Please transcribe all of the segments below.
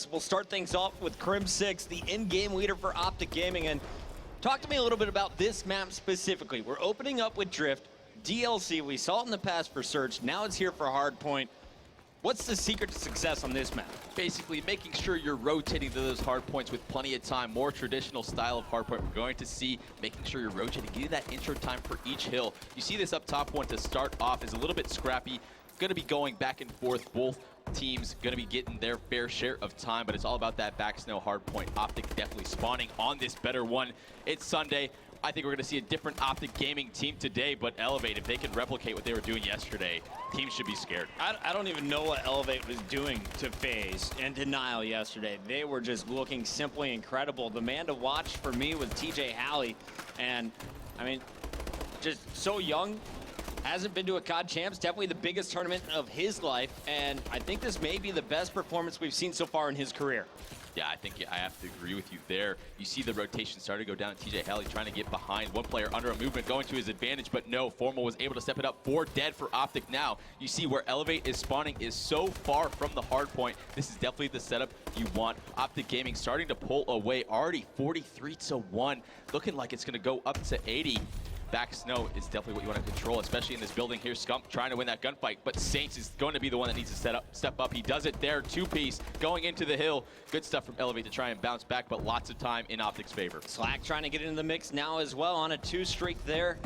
6. We'll start things off with Crim6, the in-game leader for OpTic Gaming. And talk to me a little bit about this map specifically. We're opening up with Drift, DLC. We saw it in the past for Surge. Now it's here for Hardpoint. What's the secret to success on this map? Basically, making sure you're rotating to those hard points with plenty of time. More traditional style of hard point we're going to see. Making sure you're rotating, getting that intro time for each hill. You see this up top one to start off is a little bit scrappy. Going to be going back and forth. Both teams going to be getting their fair share of time, but it's all about that back snow hard point. OpTic definitely spawning on this better one. It's Sunday. I think we're going to see a different OpTic Gaming team today, but Elevate, if they can replicate what they were doing yesterday, teams should be scared. I don't even know what Elevate was doing to FaZe and Denial yesterday. They were just looking simply incredible. The man to watch for me was TJ Halley, and I mean, just so young, hasn't been to a COD Champs, definitely the biggest tournament of his life, and I think this may be the best performance we've seen so far in his career. Yeah, I think I have to agree with you there. You see the rotation starting to go down. TJ Halley trying to get behind one player under a movement, going to his advantage, but no, Formal was able to step it up. 4 dead for OpTic now. You see where Elevate is spawning is so far from the hard point. This is definitely the setup you want. OpTic Gaming starting to pull away, already 43-1, looking like it's going to go up to 80. Back snow is definitely what you want to control, especially in this building here. Scump trying to win that gunfight, but Saints is going to be the one that needs to step up. He does it there, 2-piece, going into the hill. Good stuff from Elevate to try and bounce back, but lots of time in OpTic's favor. Slack trying to get into the mix now as well on a 2 streak there.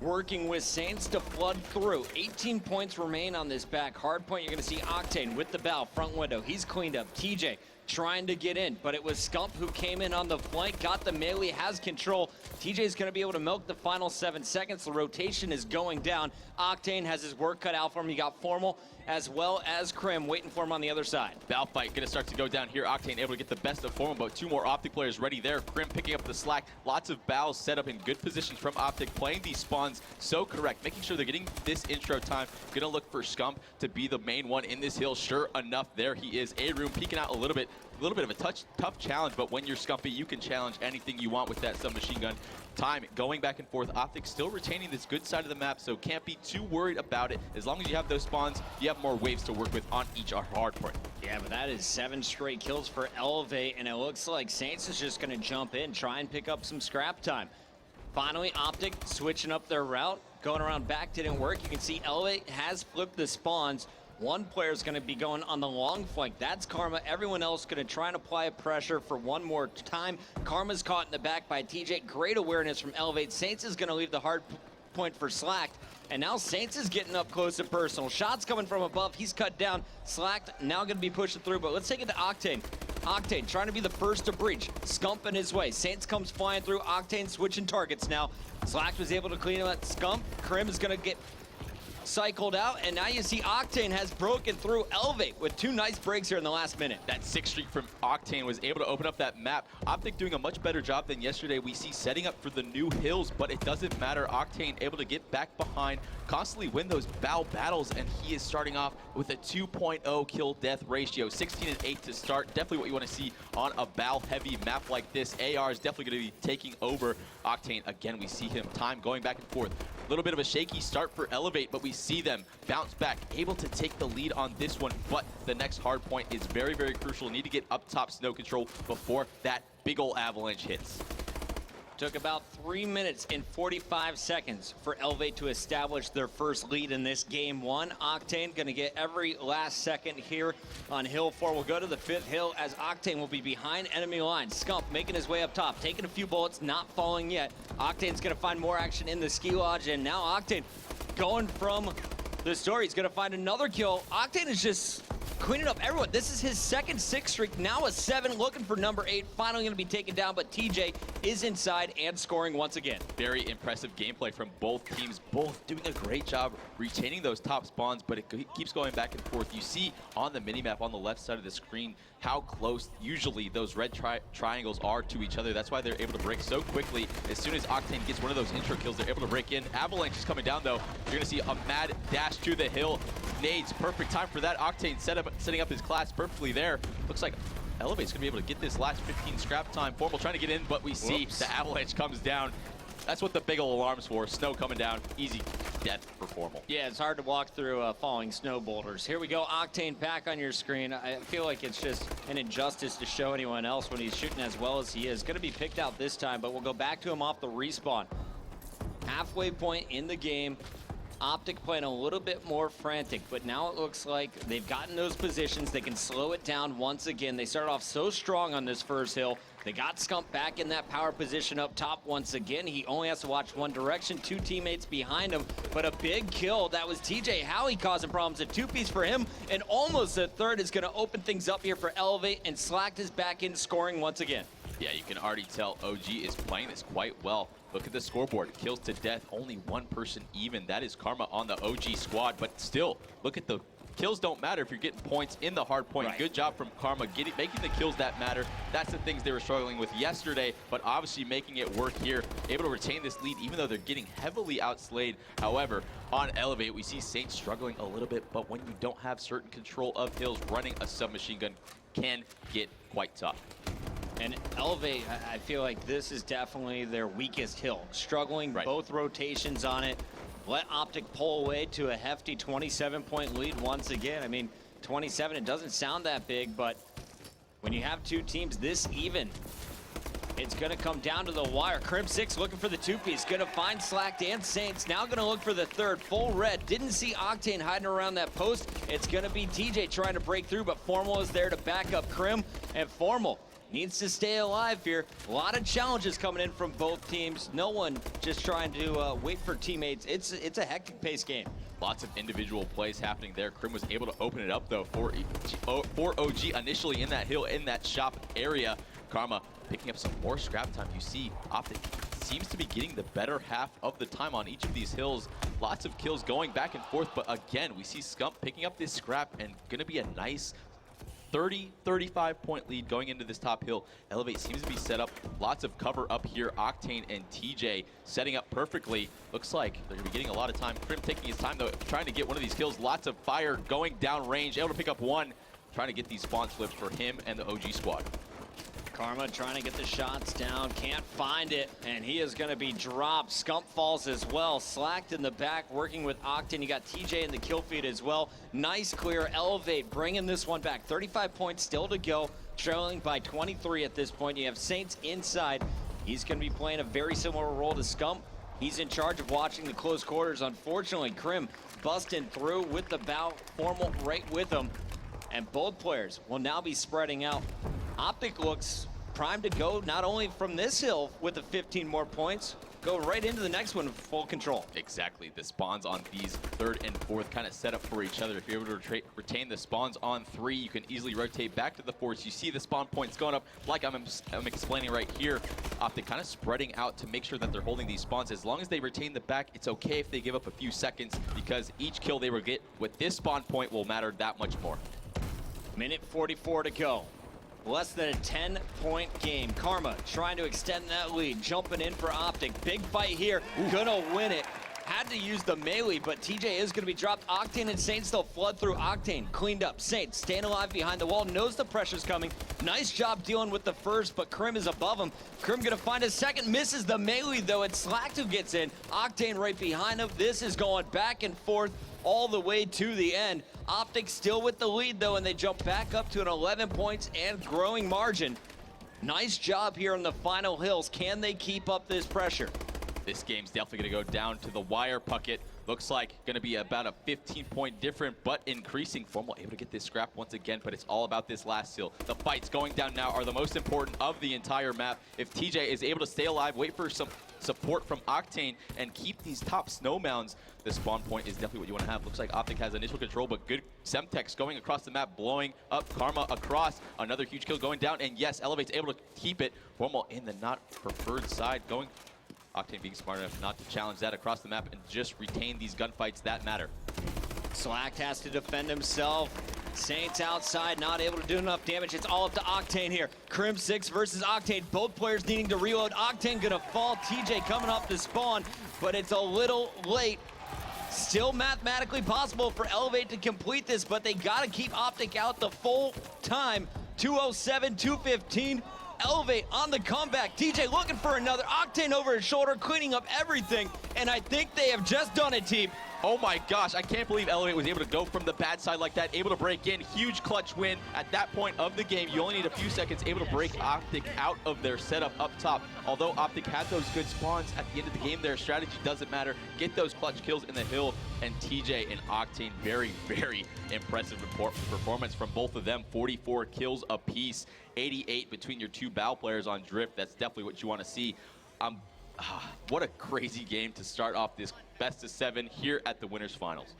Working with Saints to flood through. 18 points remain on this back hard point. You're going to see Octane with the bow, front window. He's cleaned up. TJ trying to get in, but it was Scump who came in on the flank, got the melee, has control. TJ's going to be able to milk the final 7 seconds. The rotation is going down. Octane has his work cut out for him. You got Formal as well as Crim waiting for him on the other side. Bow fight going to start to go down here. Octane able to get the best of Formal, but 2 more OpTic players ready there. Crim picking up the slack. Lots of bows set up in good positions from OpTic, playing these spawns so correct, making sure they're getting this intro time. Going to look for Scump to be the main one in this hill. Sure enough, there he is. A-Room peeking out a little bit of a tough challenge, but when you're Scumpy, you can challenge anything you want with that submachine gun. Time going back and forth. OpTic still retaining this good side of the map, so can't be too worried about it. As long as you have those spawns, you have more waves to work with on each hard point. Yeah, but that is 7 straight kills for Elevate, and it looks like Saints is just going to jump in, try and pick up some scrap time. Finally, OpTic switching up their route. Going around back didn't work. You can see Elevate has flipped the spawns. One player is going to be going on the long flank. That's Karma. Everyone else going to try and apply a pressure for one more time. Karma's caught in the back by TJ. Great awareness from Elevate. Saints is going to leave the hard point for Slack. And now Saints is getting up close and personal. Shots coming from above. He's cut down. Slack now going to be pushing through. But let's take it to Octane. Octane trying to be the first to breach. Scump in his way. Saints comes flying through. Octane switching targets now. Slack was able to clean him at Scump. Crim is going to get cycled out, and now you see Octane has broken through Elevate with 2 nice breaks here in the last minute. That 6th streak from Octane was able to open up that map. OpTic doing a much better job than yesterday. We see setting up for the new hills, but it doesn't matter. Octane able to get back behind, constantly win those bow battles, and he is starting off with a 2.0 kill death ratio. 16-8 to start. Definitely what you want to see on a bow heavy map like this. AR is definitely going to be taking over. Octane, again, we see him time going back and forth. A little bit of a shaky start for Elevate, but we see them bounce back, able to take the lead on this one, but the next hard point is very, very crucial. Need to get up top snow control before that big ol' avalanche hits. Took about 3 minutes and 45 seconds for Elevate to establish their first lead in this game 1. Octane going to get every last second here on Hill 4. We'll go to the 5th hill as Octane will be behind enemy lines. Scump making his way up top, taking a few bullets, not falling yet. Octane's going to find more action in the ski lodge, and now Octane going from the story. He's going to find another kill. Octane is just cleaning up everyone. This is his second 6 streak, now a 7, looking for number 8. Finally going to be taken down, but TJ is inside and scoring once again. Very impressive gameplay from both teams, both doing a great job retaining those top spawns, but it keeps going back and forth. You see on the minimap on the left side of the screen how close usually those red triangles are to each other. That's why they're able to break so quickly. As soon as Octane gets one of those intro kills, they're able to break in. Avalanche is coming down though. You're going to see a mad dash to the hill. Nades, perfect time for that. Octane setting up his class perfectly there. Looks like Elevate's going to be able to get this last 15 scrap time. Formal trying to get in, but we see the Avalanche comes down. That's what the big ol' alarm's for. Snow coming down, easy death for Formal. Yeah, it's hard to walk through falling snow boulders. Here we go, Octane back on your screen. I feel like it's just an injustice to show anyone else when he's shooting as well as he is. Going to be picked out this time, but we'll go back to him off the respawn. Halfway point in the game. OpTic playing a little bit more frantic, but now it looks like they've gotten those positions. They can slow it down once again. They started off so strong on this first hill. They got Scump back in that power position up top once again. He only has to watch one direction, two teammates behind him, but a big kill. That was TJ Howie causing problems. A two-piece for him, and almost a third is gonna open things up here for Elevate, and Slacked is back in scoring once again. Yeah, you can already tell OG is playing this quite well. Look at the scoreboard, kills to death, only one person even. That is Karma on the OG squad, but still, look at the kills don't matter if you're getting points in the hard point. Right. Good job from Karma, making the kills that matter. That's the things they were struggling with yesterday, but obviously making it work here. Able to retain this lead even though they're getting heavily outslayed. However, on Elevate, we see Saints struggling a little bit, but when you don't have certain control of hills, running a submachine gun can get quite tough. And Elevate, I feel like this is definitely their weakest hill. Struggling Right. both rotations on it. Let OpTic pull away to a hefty 27-point lead once again. I mean, 27, it doesn't sound that big, but when you have two teams this even, it's going to come down to the wire. Crim6 looking for the two-piece. Going to find Slacked and Saints. Now going to look for the third. Full red. Didn't see Octane hiding around that post. It's going to be TJ trying to break through, but Formal is there to back up Crim. And Formal needs to stay alive here. A lot of challenges coming in from both teams. No one just trying to wait for teammates. It's a hectic pace game. Lots of individual plays happening there. Krim was able to open it up though for OG initially in that hill, in that shop area. Karma picking up some more scrap time. You see OpTic seems to be getting the better half of the time on each of these hills. Lots of kills going back and forth, but again, we see Scump picking up this scrap and gonna be a nice 35 point lead going into this top hill. Elevate seems to be set up. Lots of cover up here. Octane and TJ setting up perfectly. Looks like they're gonna be getting a lot of time. Krim taking his time though, trying to get one of these kills. Lots of fire going down range. Able to pick up one. Trying to get these spawn flips for him and the OG squad. Karma trying to get the shots down, can't find it, and he is going to be dropped. Scump falls as well. Slacked in the back, working with Octane. You got TJ in the kill feed as well. Nice clear. Elevate bringing this one back. 35 points still to go, trailing by 23 at this point. You have Saints inside. He's going to be playing a very similar role to Scump. He's in charge of watching the close quarters. Unfortunately, Krim busting through with the bow. Formal right with him. And both players will now be spreading out. OpTic looks primed to go not only from this hill with the 15 more points, go right into the next one with full control. Exactly. The spawns on these third and fourth kind of set up for each other. If you're able to retain the spawns on three, you can easily rotate back to the fourth. You see the spawn points going up like I'm explaining right here. OpTic kind of spreading out to make sure that they're holding these spawns. As long as they retain the back, it's okay if they give up a few seconds because each kill they will get with this spawn point will matter that much more. Minute 44 to go. Less than a 10-point game. Karma trying to extend that lead, jumping in for OpTic. Big fight here, gonna win it. Had to use the melee, but TJ is gonna be dropped. Octane and Saints still flood through. Octane cleaned up. Saints staying alive behind the wall, knows the pressure's coming. Nice job dealing with the first, but Krim is above him. Krim gonna find a second, misses the melee though. It's Slacked who gets in. Octane right behind him. This is going back and forth all the way to the end. OpTic still with the lead though, and they jump back up to an 11 points and growing margin. Nice job here on the final hills. Can they keep up this pressure? This game's definitely going to go down to the wire. Puckett looks like going to be about a 15-point different, but increasing. Formal able to get this scrap once again, but it's all about this last hill. The fights going down now are the most important of the entire map. If TJ is able to stay alive, wait for some support from Octane, and keep these top snow mounds, the spawn point is definitely what you want to have. Looks like OpTic has initial control, but good Semtex going across the map, blowing up Karma across. Another huge kill going down, and yes, Elevate's able to keep it. Formal in the not preferred side going. Octane being smart enough not to challenge that across the map and just retain these gunfights that matter. Slacked has to defend himself. Saints outside, not able to do enough damage. It's all up to Octane here. Crim6 versus Octane. Both players needing to reload. Octane gonna fall. TJ coming off the spawn, but it's a little late. Still mathematically possible for Elevate to complete this, but they gotta keep OpTic out the full time. 2:07, 2:15. Elevate on the comeback. TJ looking for another. Octane over his shoulder, cleaning up everything. And I think they have just done it, team. Oh my gosh, I can't believe Elevate was able to go from the bad side like that, able to break in. Huge clutch win at that point of the game. You only need a few seconds, able to break OpTic out of their setup up top. Although OpTic had those good spawns at the end of the game, their strategy doesn't matter. Get those clutch kills in the hill, and TJ and Octane, very, very impressive performance from both of them. 44 kills apiece, 88 between your two Bow players on Drift. That's definitely what you want to see. What a crazy game to start off this best of 7 here at the Winners Finals.